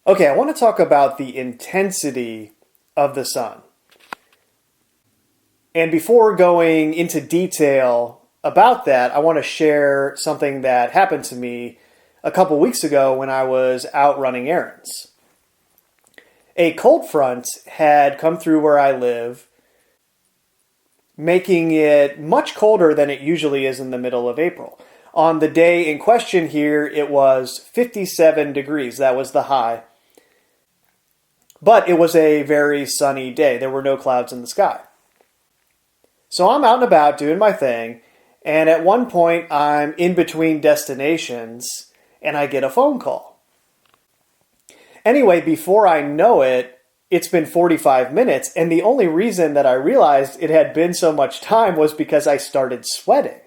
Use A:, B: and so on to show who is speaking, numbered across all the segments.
A: Okay, I want to talk about the intensity of the sun. And before going into detail about that, I want to share something that happened to me a couple weeks ago when I was out running errands. A cold front had come through where I live, making it much colder than it usually is in the middle of April. On the day in question here, it was 57 degrees. That was the high. But it was a very sunny day. There were no clouds in the sky. So I'm out and about doing my thing, and at one point I'm in between destinations, and I get a phone call. Anyway, before I know it, it's been 45 minutes, and the only reason that I realized it had been so much time was because I started sweating.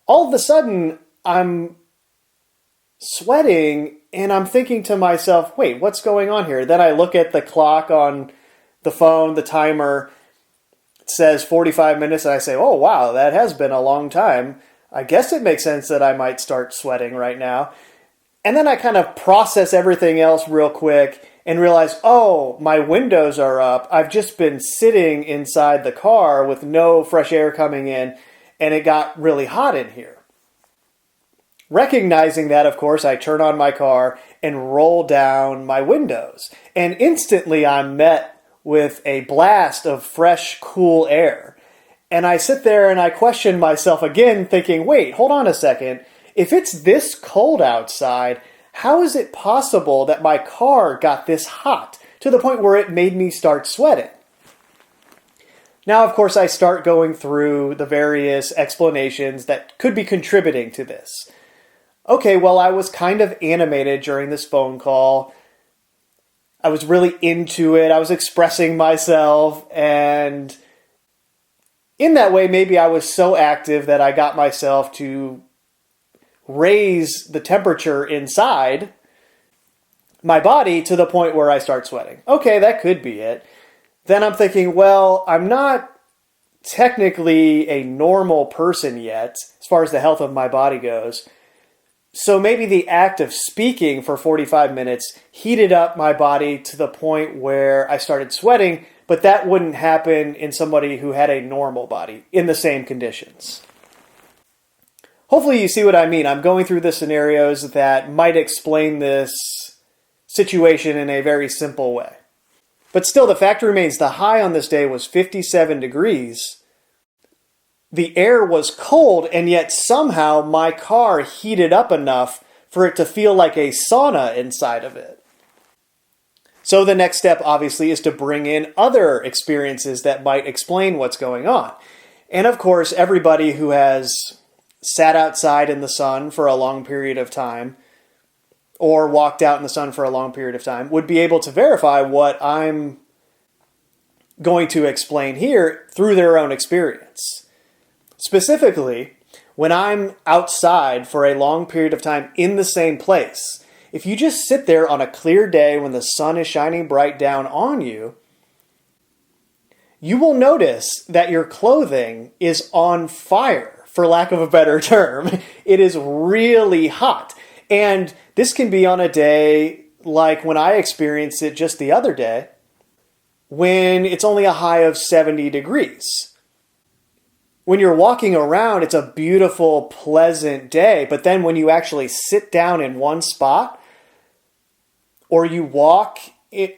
A: All of a sudden, I'm sweating, and I'm thinking to myself, wait, what's going on here? Then I look at the clock on the phone, the timer. It says 45 minutes, and I say, oh, wow, that has been a long time. I guess it makes sense that I might start sweating right now. And then I kind of process everything else real quick and realize, oh, my windows are up. I've just been sitting inside the car with no fresh air coming in, and it got really hot in here. Recognizing that, of course, I turn on my car and roll down my windows. And instantly I'm met with a blast of fresh, cool air. And I sit there and I question myself again, thinking, wait, hold on a second. If it's this cold outside, how is it possible that my car got this hot to the point where it made me start sweating? Now, of course, I start going through the various explanations that could be contributing to this. Okay, well, I was kind of animated during this phone call. I was really into it. I was expressing myself, and in that way, maybe I was so active that I got myself to raise the temperature inside my body to the point where I start sweating. Okay, that could be it. Then I'm thinking, well, I'm not technically a normal person yet, as far as the health of my body goes. So maybe the act of speaking for 45 minutes heated up my body to the point where I started sweating, but that wouldn't happen in somebody who had a normal body in the same conditions. Hopefully you see what I mean. I'm going through the scenarios that might explain this situation in a very simple way. But still, the fact remains the high on this day was 57 degrees. The air was cold, and yet somehow my car heated up enough for it to feel like a sauna inside of it. So the next step, obviously, is to bring in other experiences that might explain what's going on. And of course, everybody who has sat outside in the sun for a long period of time or walked out in the sun for a long period of time would be able to verify what I'm going to explain here through their own experience. Specifically, when I'm outside for a long period of time in the same place, if you just sit there on a clear day when the sun is shining bright down on you, you will notice that your clothing is on fire, for lack of a better term. It is really hot. And this can be on a day like when I experienced it just the other day, when it's only a high of 70 degrees. When you're walking around, it's a beautiful, pleasant day. But then when you actually sit down in one spot, or you walk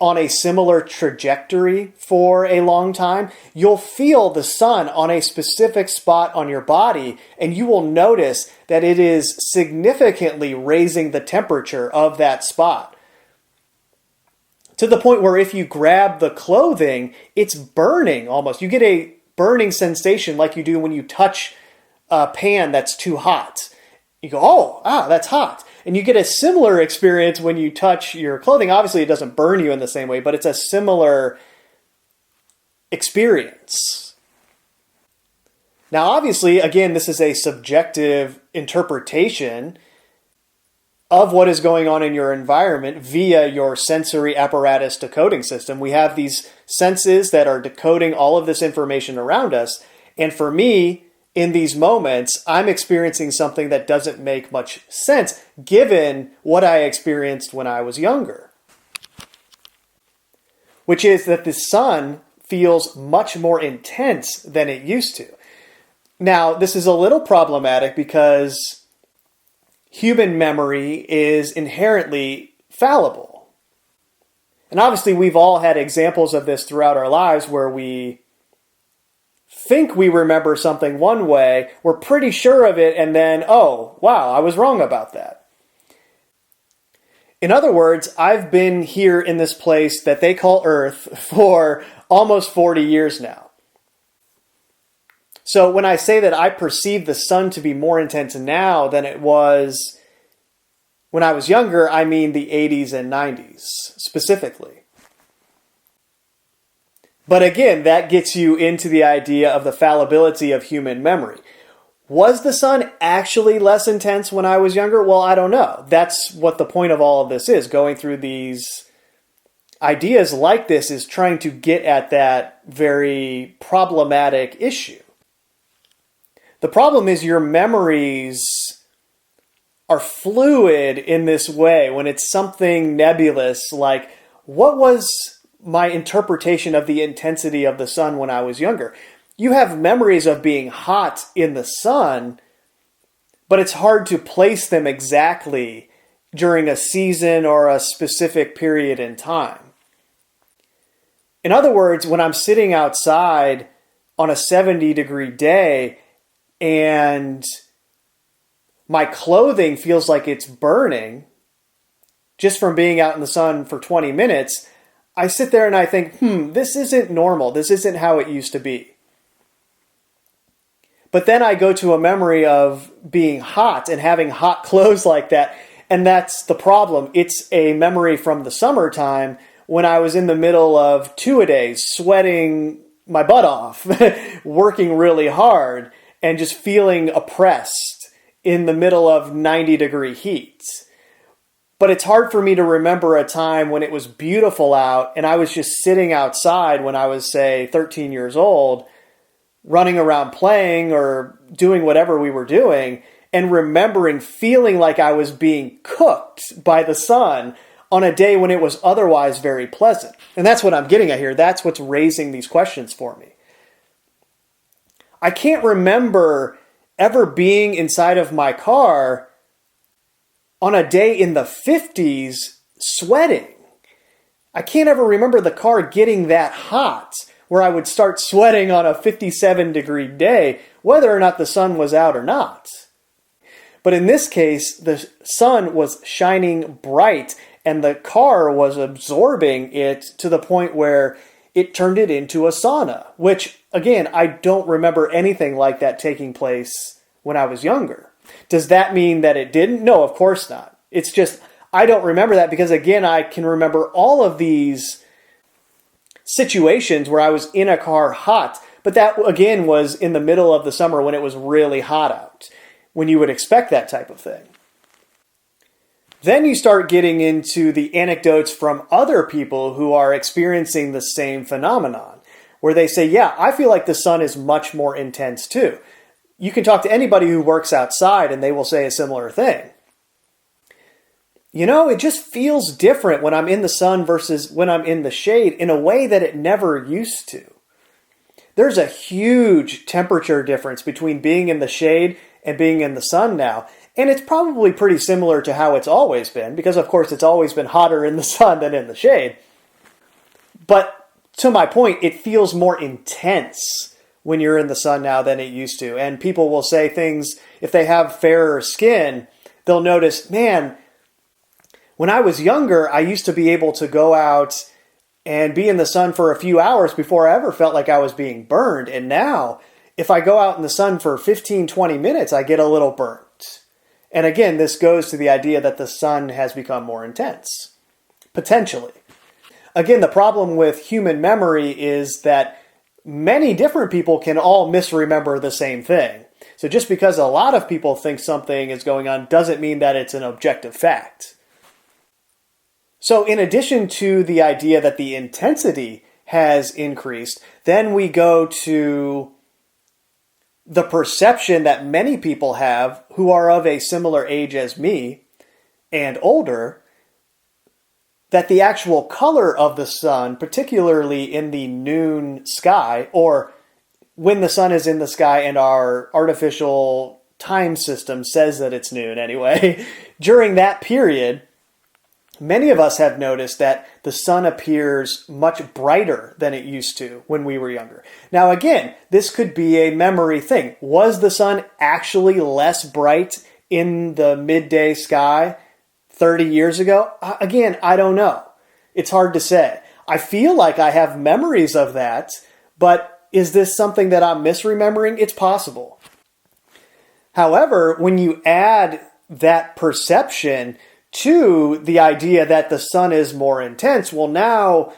A: on a similar trajectory for a long time, you'll feel the sun on a specific spot on your body, and you will notice that it is significantly raising the temperature of that spot. To the point where if you grab the clothing, it's burning almost. You get a burning sensation like you do when you touch a pan that's too hot. You go, that's hot. And you get a similar experience when you touch your clothing. Obviously, it doesn't burn you in the same way, but it's a similar experience. Now, obviously, again, this is a subjective interpretation of what is going on in your environment via your sensory apparatus decoding system. We have these senses that are decoding all of this information around us. And for me, in these moments, I'm experiencing something that doesn't make much sense given what I experienced when I was younger. Which is that the sun feels much more intense than it used to. Now, this is a little problematic because human memory is inherently fallible. And obviously, we've all had examples of this throughout our lives where we think we remember something one way, we're pretty sure of it, and then, oh, wow, I was wrong about that. In other words, I've been here in this place that they call Earth for almost 40 years now. So when I say that I perceive the sun to be more intense now than it was when I was younger, I mean the 80s and 90s specifically. But again, that gets you into the idea of the fallibility of human memory. Was the sun actually less intense when I was younger? Well, I don't know. That's what the point of all of this is. Going through these ideas like this is trying to get at that very problematic issue. The problem is your memories are fluid in this way when it's something nebulous like, what was my interpretation of the intensity of the sun when I was younger? You have memories of being hot in the sun, but it's hard to place them exactly during a season or a specific period in time. In other words, when I'm sitting outside on a 70-degree day and my clothing feels like it's burning just from being out in the sun for 20 minutes, I sit there and I think, this isn't normal. This isn't how it used to be. But then I go to a memory of being hot and having hot clothes like that. And that's the problem. It's a memory from the summertime when I was in the middle of two-a-days, sweating my butt off, working really hard, and just feeling oppressed in the middle of 90-degree heat. But it's hard for me to remember a time when it was beautiful out and I was just sitting outside when I was, say, 13 years old, running around playing or doing whatever we were doing, and remembering feeling like I was being cooked by the sun on a day when it was otherwise very pleasant. And that's what I'm getting at here. That's what's raising these questions for me. I can't remember ever being inside of my car on a day in the 50s sweating. I can't ever remember the car getting that hot where I would start sweating on a 57-degree day, whether or not the sun was out or not. But in this case, the sun was shining bright and the car was absorbing it to the point where it turned it into a sauna, which, again, I don't remember anything like that taking place when I was younger. Does that mean that it didn't? No, of course not. It's just, I don't remember that because, again, I can remember all of these situations where I was in a car hot, but that, again, was in the middle of the summer when it was really hot out, when you would expect that type of thing. Then you start getting into the anecdotes from other people who are experiencing the same phenomenon, where they say, yeah, I feel like the sun is much more intense too. You can talk to anybody who works outside and they will say a similar thing. You know, it just feels different when I'm in the sun versus when I'm in the shade in a way that it never used to. There's a huge temperature difference between being in the shade and being in the sun now. And it's probably pretty similar to how it's always been, because of course it's always been hotter in the sun than in the shade. But to my point, it feels more intense when you're in the sun now than it used to. And people will say things, if they have fairer skin, they'll notice, man, when I was younger, I used to be able to go out and be in the sun for a few hours before I ever felt like I was being burned. And now, if I go out in the sun for 15, 20 minutes, I get a little burnt. And again, this goes to the idea that the sun has become more intense, potentially. Again, the problem with human memory is that many different people can all misremember the same thing. So just because a lot of people think something is going on doesn't mean that it's an objective fact. So in addition to the idea that the intensity has increased, then we go to the perception that many people have who are of a similar age as me and older, that the actual color of the sun, particularly in the noon sky, or when the sun is in the sky and our artificial time system says that it's noon anyway, during that period, many of us have noticed that the sun appears much brighter than it used to when we were younger. Now again, this could be a memory thing. Was the sun actually less bright in the midday sky 30 years ago? Again, I don't know. It's hard to say. I feel like I have memories of that, but is this something that I'm misremembering? It's possible. However, when you add that perception to the idea that the sun is more intense, well, now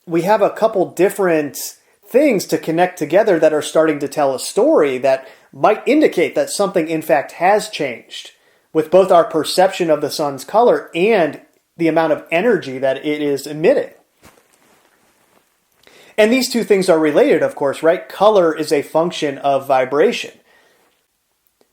A: we have a couple different things to connect together that are starting to tell a story that might indicate that something in fact has changed with both our perception of the sun's color and the amount of energy that it is emitting. And these two things are related, of course, right? Color is a function of vibration.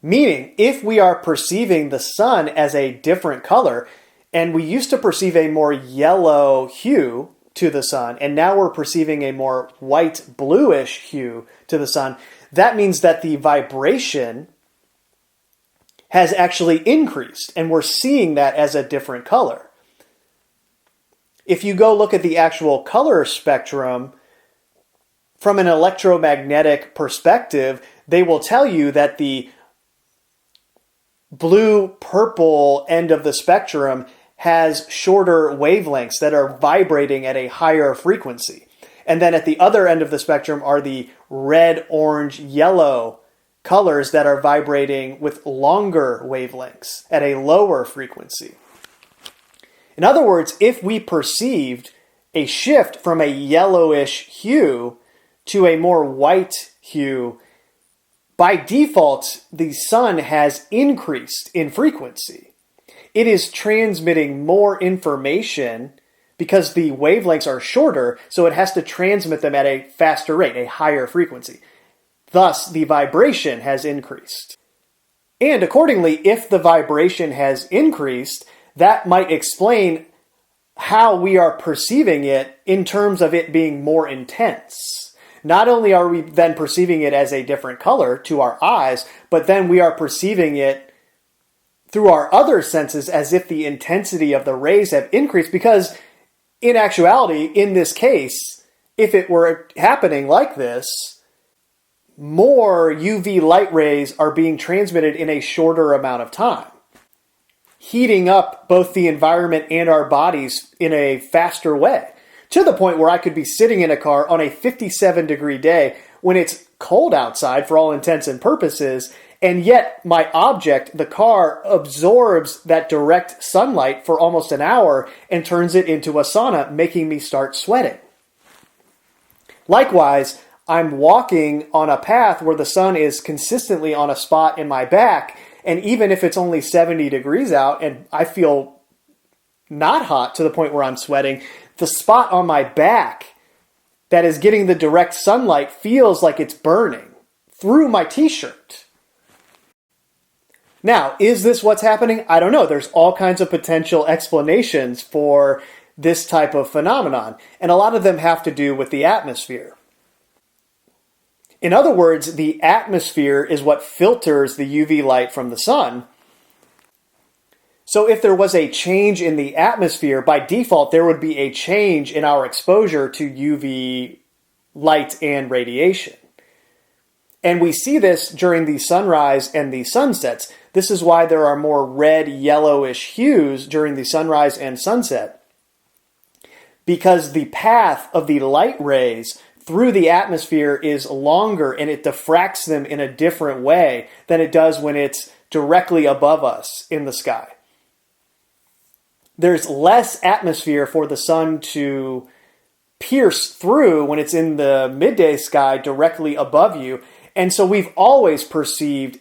A: Meaning, if we are perceiving the sun as a different color, and we used to perceive a more yellow hue to the sun, and now we're perceiving a more white bluish hue to the sun, that means that the vibration has actually increased, and we're seeing that as a different color. If you go look at the actual color spectrum from an electromagnetic perspective, they will tell you that the blue-purple end of the spectrum has shorter wavelengths that are vibrating at a higher frequency. And then at the other end of the spectrum are the red, orange, yellow colors that are vibrating with longer wavelengths at a lower frequency. In other words, if we perceived a shift from a yellowish hue to a more white hue, by default, the sun has increased in frequency. It is transmitting more information because the wavelengths are shorter, so it has to transmit them at a faster rate, a higher frequency. Thus, the vibration has increased. And accordingly, if the vibration has increased, that might explain how we are perceiving it in terms of it being more intense. Not only are we then perceiving it as a different color to our eyes, but then we are perceiving it through our other senses as if the intensity of the rays have increased, because in actuality, in this case, if it were happening like this, more UV light rays are being transmitted in a shorter amount of time, heating up both the environment and our bodies in a faster way. To the point where I could be sitting in a car on a 57-degree day when it's cold outside for all intents and purposes, and yet my object, the car, absorbs that direct sunlight for almost an hour and turns it into a sauna, making me start sweating. Likewise, I'm walking on a path where the sun is consistently on a spot in my back, and even if it's only 70 degrees out and I feel not hot to the point where I'm sweating, the spot on my back that is getting the direct sunlight feels like it's burning through my t-shirt. Now, is this what's happening? I don't know. There's all kinds of potential explanations for this type of phenomenon, and a lot of them have to do with the atmosphere. In other words, the atmosphere is what filters the UV light from the sun. So if there was a change in the atmosphere, by default, there would be a change in our exposure to UV light and radiation. And we see this during the sunrise and the sunsets. This is why there are more red, yellowish hues during the sunrise and sunset, because the path of the light rays through the atmosphere is longer and it diffracts them in a different way than it does when it's directly above us in the sky. There's less atmosphere for the sun to pierce through when it's in the midday sky directly above you. And so we've always perceived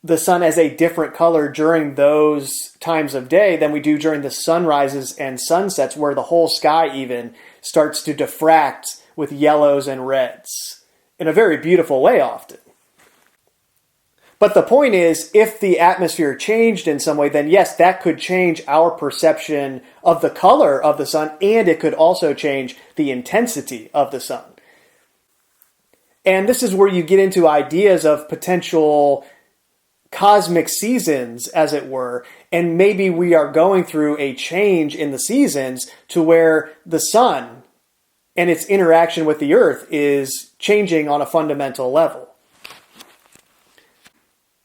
A: the sun as a different color during those times of day than we do during the sunrises and sunsets, where the whole sky even starts to diffract with yellows and reds in a very beautiful way often. But the point is, if the atmosphere changed in some way, then yes, that could change our perception of the color of the sun, and it could also change the intensity of the sun. And this is where you get into ideas of potential cosmic seasons, as it were, and maybe we are going through a change in the seasons to where the sun and its interaction with the earth is changing on a fundamental level.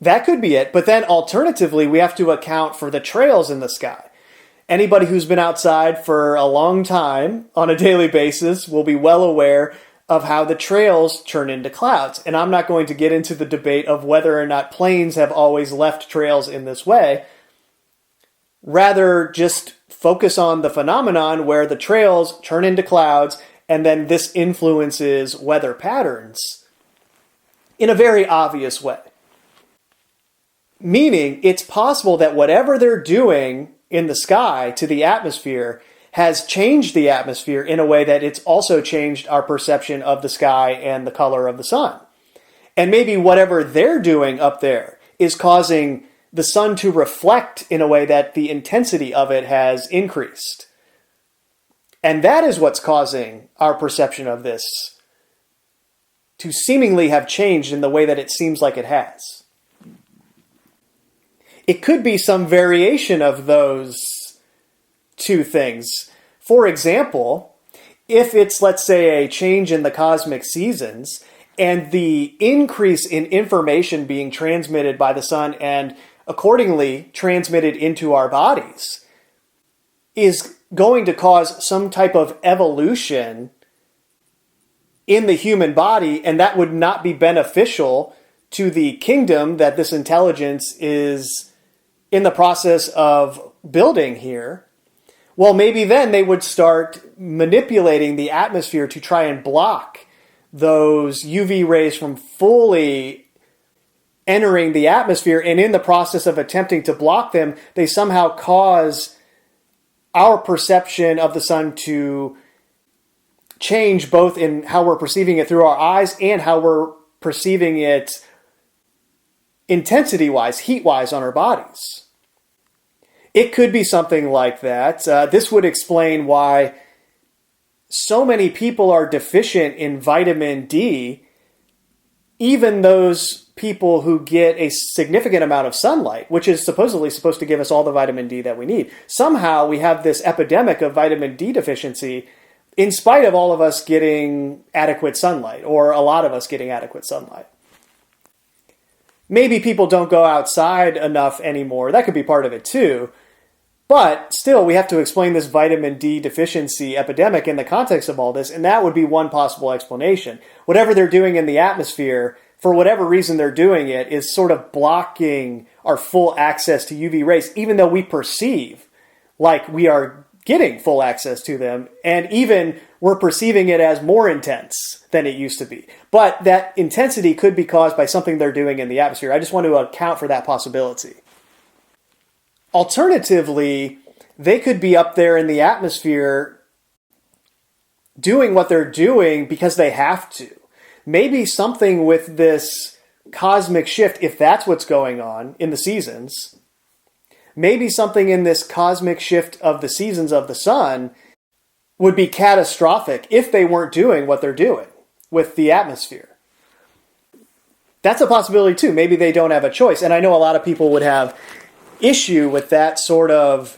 A: That could be it, but then alternatively, we have to account for the trails in the sky. Anybody who's been outside for a long time on a daily basis will be well aware of how the trails turn into clouds. And I'm not going to get into the debate of whether or not planes have always left trails in this way. Rather, just focus on the phenomenon where the trails turn into clouds, and then this influences weather patterns in a very obvious way. Meaning, it's possible that whatever they're doing in the sky to the atmosphere has changed the atmosphere in a way that it's also changed our perception of the sky and the color of the sun. And maybe whatever they're doing up there is causing the sun to reflect in a way that the intensity of it has increased. And that is what's causing our perception of this to seemingly have changed in the way that it seems like it has. It could be some variation of those two things. For example, if it's, let's say, a change in the cosmic seasons and the increase in information being transmitted by the sun and accordingly transmitted into our bodies is going to cause some type of evolution in the human body, and that would not be beneficial to the kingdom that this intelligence is in the process of building here, well, maybe then they would start manipulating the atmosphere to try and block those UV rays from fully entering the atmosphere. And in the process of attempting to block them, they somehow cause our perception of the sun to change both in how we're perceiving it through our eyes and how we're perceiving it intensity-wise, heat-wise on our bodies. It could be something like that. This would explain why so many people are deficient in vitamin D, even those people who get a significant amount of sunlight, which is supposedly supposed to give us all the vitamin D that we need. Somehow we have this epidemic of vitamin D deficiency in spite of all of us getting adequate sunlight, or a lot of us getting adequate sunlight. Maybe people don't go outside enough anymore. That could be part of it too. But still, we have to explain this vitamin D deficiency epidemic in the context of all this, and that would be one possible explanation. Whatever they're doing in the atmosphere, for whatever reason they're doing it, is sort of blocking our full access to UV rays, even though we perceive like we are getting full access to them, and even we're perceiving it as more intense than it used to be. But that intensity could be caused by something they're doing in the atmosphere. I just want to account for that possibility. Alternatively, they could be up there in the atmosphere doing what they're doing because they have to. Maybe something with this cosmic shift, if that's what's going on in the seasons, maybe something in this cosmic shift of the seasons of the sun would be catastrophic if they weren't doing what they're doing with the atmosphere. That's a possibility too. Maybe they don't have a choice. And I know a lot of people would have issue with that sort of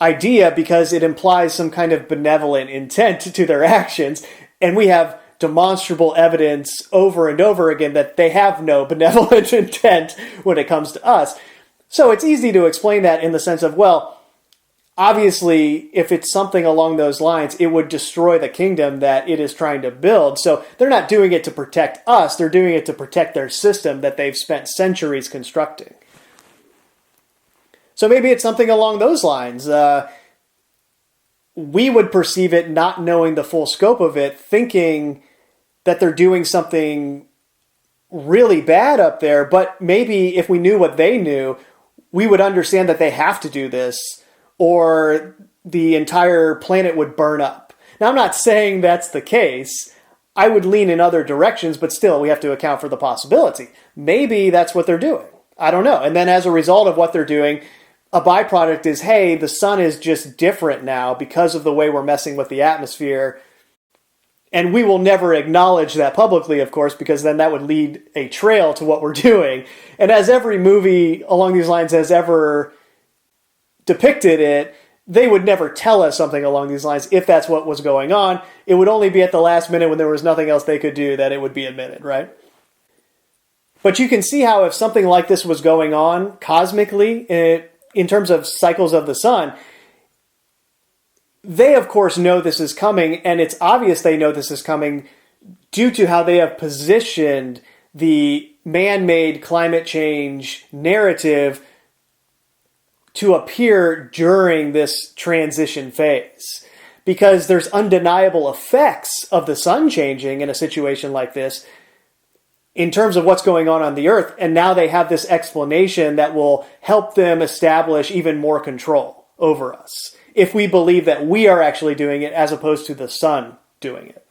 A: idea because it implies some kind of benevolent intent to their actions. And we have demonstrable evidence over and over again that they have no benevolent intent when it comes to us. So it's easy to explain that in the sense of, well, obviously, if it's something along those lines, it would destroy the kingdom that it is trying to build. So they're not doing it to protect us. They're doing it to protect their system that they've spent centuries constructing. So maybe it's something along those lines. We would perceive it not knowing the full scope of it, thinking that they're doing something really bad up there. But maybe if we knew what they knew, we would understand that they have to do this, or the entire planet would burn up. Now, I'm not saying that's the case. I would lean in other directions, but still we have to account for the possibility. Maybe that's what they're doing. I don't know. And then as a result of what they're doing, a byproduct is, hey, the sun is just different now because of the way we're messing with the atmosphere. And we will never acknowledge that publicly, of course, because then that would lead a trail to what we're doing. And as every movie along these lines has ever depicted it, they would never tell us something along these lines if that's what was going on. It would only be at the last minute when there was nothing else they could do that it would be admitted, right? But you can see how if something like this was going on cosmically in terms of cycles of the sun, they of course know this is coming, and it's obvious they know this is coming due to how they have positioned the man-made climate change narrative to appear during this transition phase. Because there's undeniable effects of the sun changing in a situation like this in terms of what's going on the earth, and now they have this explanation that will help them establish even more control over us, if we believe that we are actually doing it as opposed to the sun doing it.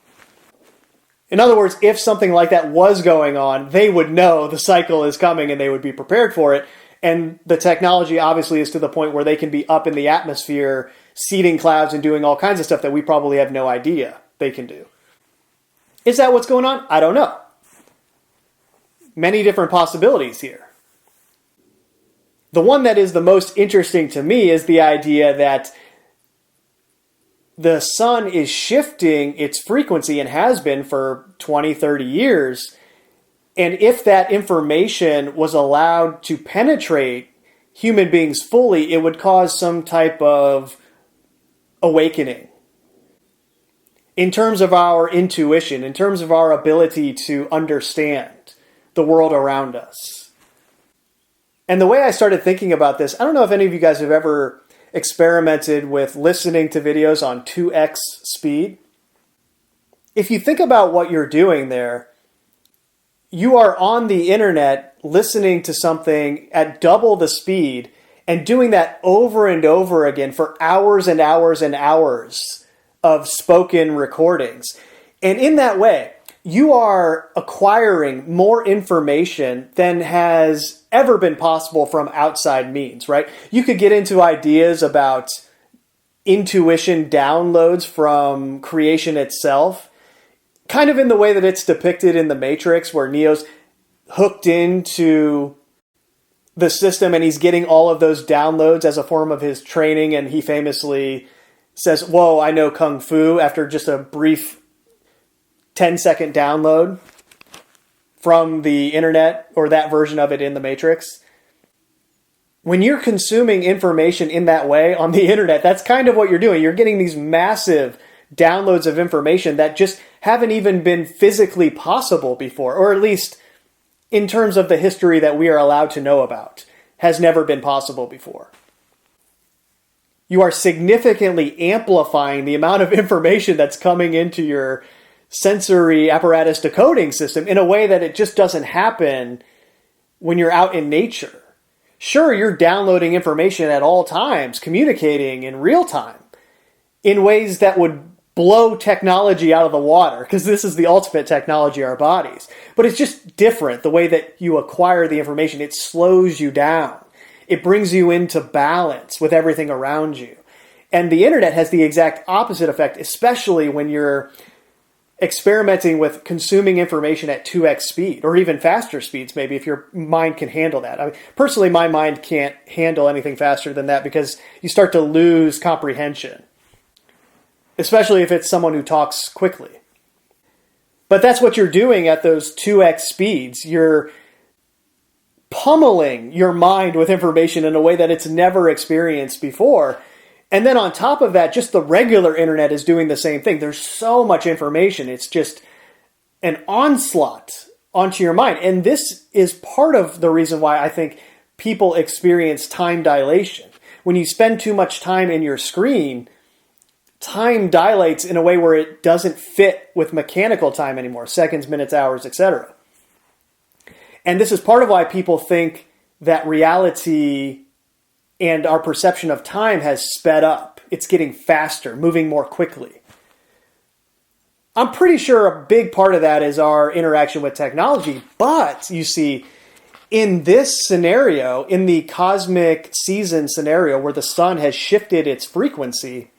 A: In other words, if something like that was going on, they would know the cycle is coming and they would be prepared for it. And the technology obviously is to the point where they can be up in the atmosphere, seeding clouds and doing all kinds of stuff that we probably have no idea they can do. Is that what's going on? I don't know. Many different possibilities here. The one that is the most interesting to me is the idea that the sun is shifting its frequency and has been for 20, 30 years. And if that information was allowed to penetrate human beings fully, it would cause some type of awakening in terms of our intuition, in terms of our ability to understand the world around us. And the way I started thinking about this, I don't know if any of you guys have ever experimented with listening to videos on 2x speed. If you think about what you're doing there, you are on the internet listening to something at double the speed and doing that over and over again for hours and hours and hours of spoken recordings. And in that way, you are acquiring more information than has ever been possible from outside means, right? You could get into ideas about intuition downloads from creation itself, kind of in the way that it's depicted in The Matrix, where Neo's hooked into the system and he's getting all of those downloads as a form of his training, and he famously says, "Whoa, I know Kung Fu," after just a brief 10-second download from the internet, or that version of it in The Matrix. When you're consuming information in that way on the internet, that's kind of what you're doing. You're getting these massive downloads of information that just haven't even been physically possible before, or at least in terms of the history that we are allowed to know about, has never been possible before. You are significantly amplifying the amount of information that's coming into your sensory apparatus decoding system in a way that it just doesn't happen when you're out in nature. Sure, you're downloading information at all times, communicating in real time in ways that would blow technology out of the water, because this is the ultimate technology, our bodies. But it's just different, the way that you acquire the information. It slows you down. It brings you into balance with everything around you. And the internet has the exact opposite effect, especially when you're experimenting with consuming information at 2x speed, or even faster speeds, maybe, if your mind can handle that. I mean, personally, my mind can't handle anything faster than that, because you start to lose comprehension, especially if it's someone who talks quickly. But that's what you're doing at those 2x speeds. You're pummeling your mind with information in a way that it's never experienced before. And then on top of that, just the regular internet is doing the same thing. There's so much information. It's just an onslaught onto your mind. And this is part of the reason why I think people experience time dilation. When you spend too much time in your screen, time dilates in a way where it doesn't fit with mechanical time anymore, seconds, minutes, hours, etc. And this is part of why people think that reality and our perception of time has sped up. It's getting faster, moving more quickly. I'm pretty sure a big part of that is our interaction with technology. But you see, in this scenario, in the cosmic season scenario where the sun has shifted its frequency,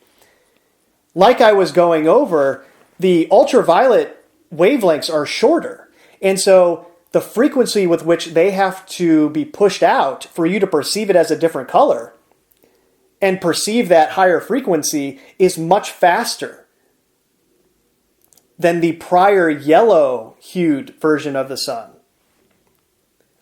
A: like I was going over, the ultraviolet wavelengths are shorter. And so the frequency with which they have to be pushed out for you to perceive it as a different color and perceive that higher frequency is much faster than the prior yellow-hued version of the sun.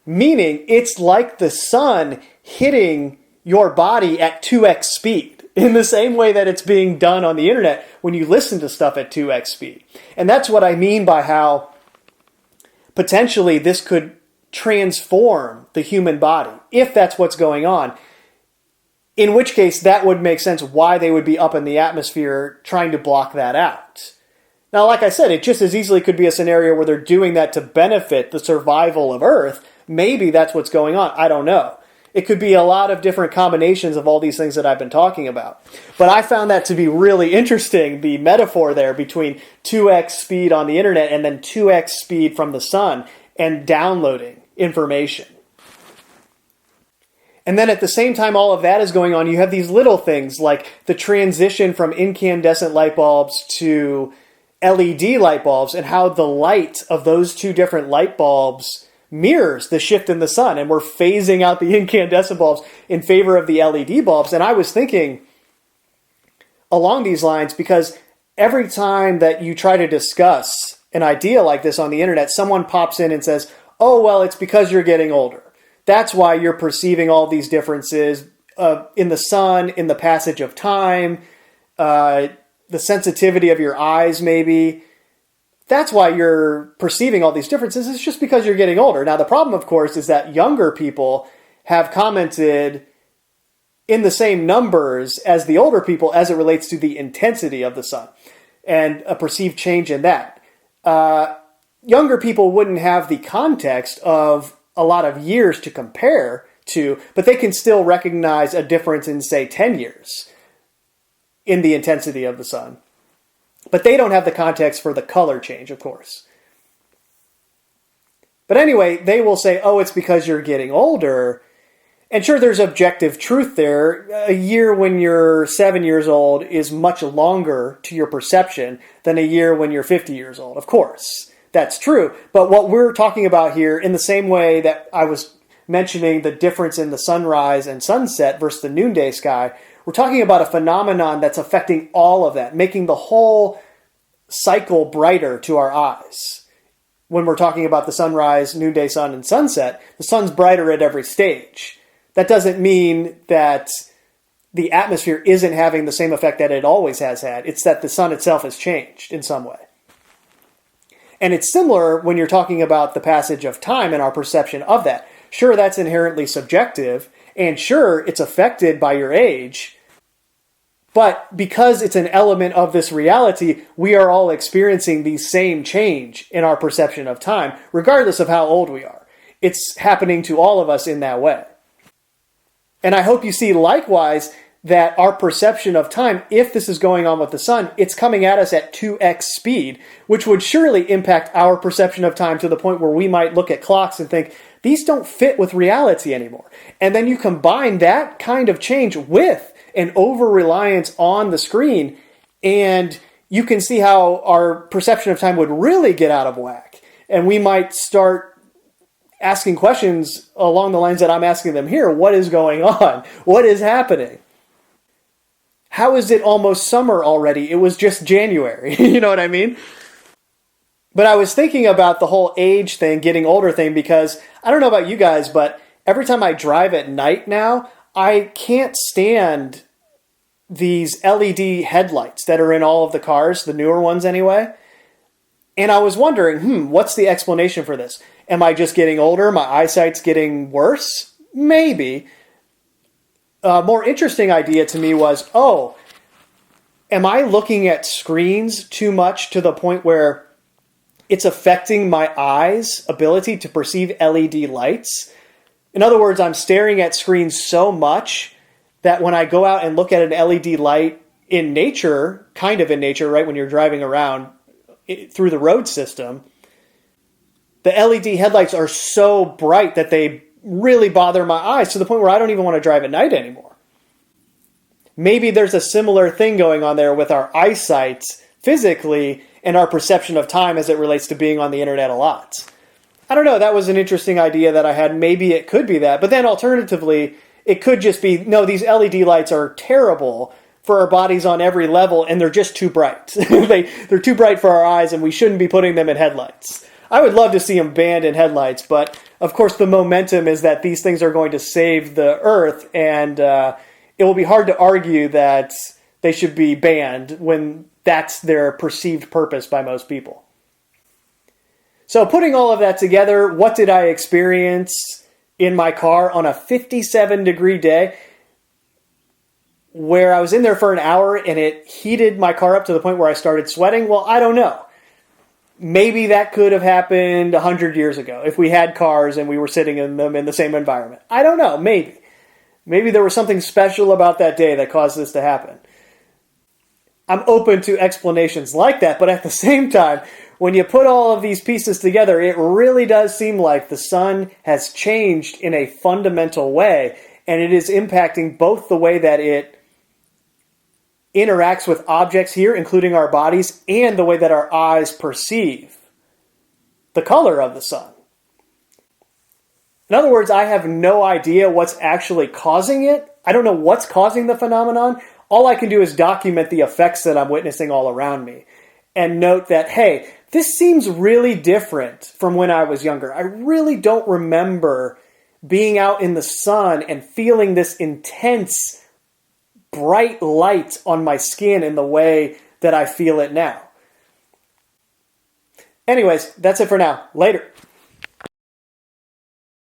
A: Meaning, it's like the sun hitting your body at 2x speed, in the same way that it's being done on the internet when you listen to stuff at 2x speed. And that's what I mean by how potentially this could transform the human body, if that's what's going on. In which case, that would make sense why they would be up in the atmosphere trying to block that out. Now, like I said, it just as easily could be a scenario where they're doing that to benefit the survival of Earth. Maybe that's what's going on. I don't know. It could be a lot of different combinations of all these things that I've been talking about. But I found that to be really interesting, the metaphor there between 2x speed on the internet and then 2x speed from the sun and downloading information. And then at the same time all of that is going on, you have these little things like the transition from incandescent light bulbs to LED light bulbs and how the light of those two different light bulbs mirrors the shift in the sun. And we're phasing out the incandescent bulbs in favor of the LED bulbs. And I was thinking along these lines because every time that you try to discuss an idea like this on the internet, someone pops in and says, oh, well, it's because you're getting older. That's why you're perceiving all these differences in the sun, in the passage of time, the sensitivity of your eyes maybe. That's why you're perceiving all these differences. It's just because you're getting older. Now, the problem, of course, is that younger people have commented in the same numbers as the older people as it relates to the intensity of the sun and a perceived change in that. Younger people wouldn't have the context of a lot of years to compare to, but they can still recognize a difference in, say, 10 years in the intensity of the sun. But they don't have the context for the color change, of course. But anyway, they will say, oh, it's because you're getting older. And sure, there's objective truth there. A year when you're 7 years old is much longer to your perception than a year when you're 50 years old. Of course, that's true. But what we're talking about here, in the same way that I was mentioning the difference in the sunrise and sunset versus the noonday sky, we're talking about a phenomenon that's affecting all of that, making the whole cycle brighter to our eyes. When we're talking about the sunrise, noonday sun, and sunset, the sun's brighter at every stage. That doesn't mean that the atmosphere isn't having the same effect that it always has had. It's that the sun itself has changed in some way. And it's similar when you're talking about the passage of time and our perception of that. Sure, that's inherently subjective, and sure, it's affected by your age, but because it's an element of this reality, we are all experiencing the same change in our perception of time, regardless of how old we are. It's happening to all of us in that way. And I hope you see likewise that our perception of time, if this is going on with the sun, it's coming at us at 2x speed, which would surely impact our perception of time to the point where we might look at clocks and think, these don't fit with reality anymore. And then you combine that kind of change with an over-reliance on the screen, and you can see how our perception of time would really get out of whack. And we might start asking questions along the lines that I'm asking them here. What is going on? What is happening? How is it almost summer already? It was just January. You know what I mean? But I was thinking about the whole age thing, getting older thing, because I don't know about you guys, but every time I drive at night now, I can't stand these LED headlights that are in all of the cars, the newer ones anyway. And I was wondering, what's the explanation for this? Am I just getting older? My eyesight's getting worse? Maybe. A more interesting idea to me was, am I looking at screens too much to the point where it's affecting my eyes' ability to perceive LED lights? In other words, I'm staring at screens so much that when I go out and look at an LED light in nature, kind of in nature, right, when you're driving around through the road system, the LED headlights are so bright that they really bother my eyes to the point where I don't even want to drive at night anymore. Maybe there's a similar thing going on there with our eyesight physically and our perception of time as it relates to being on the internet a lot. I don't know, that was an interesting idea that I had. Maybe it could be that. But then alternatively, it could just be, no, these LED lights are terrible for our bodies on every level, and they're just too bright. They're too bright for our eyes, and we shouldn't be putting them in headlights. I would love to see them banned in headlights, but of course the momentum is that these things are going to save the Earth, and it will be hard to argue that they should be banned when that's their perceived purpose by most people. So putting all of that together, what did I experience in my car on a 57-degree day where I was in there for an hour and it heated my car up to the point where I started sweating? Well, I don't know. Maybe that could have happened 100 years ago if we had cars and we were sitting in them in the same environment. I don't know. Maybe. Maybe there was something special about that day that caused this to happen. I'm open to explanations like that, but at the same time, when you put all of these pieces together, it really does seem like the sun has changed in a fundamental way, and it is impacting both the way that it interacts with objects here, including our bodies, and the way that our eyes perceive the color of the sun. In other words, I have no idea what's actually causing it. I don't know what's causing the phenomenon. All I can do is document the effects that I'm witnessing all around me and note that, hey, this seems really different from when I was younger. I really don't remember being out in the sun and feeling this intense, bright light on my skin in the way that I feel it now. Anyways, that's it for now. Later.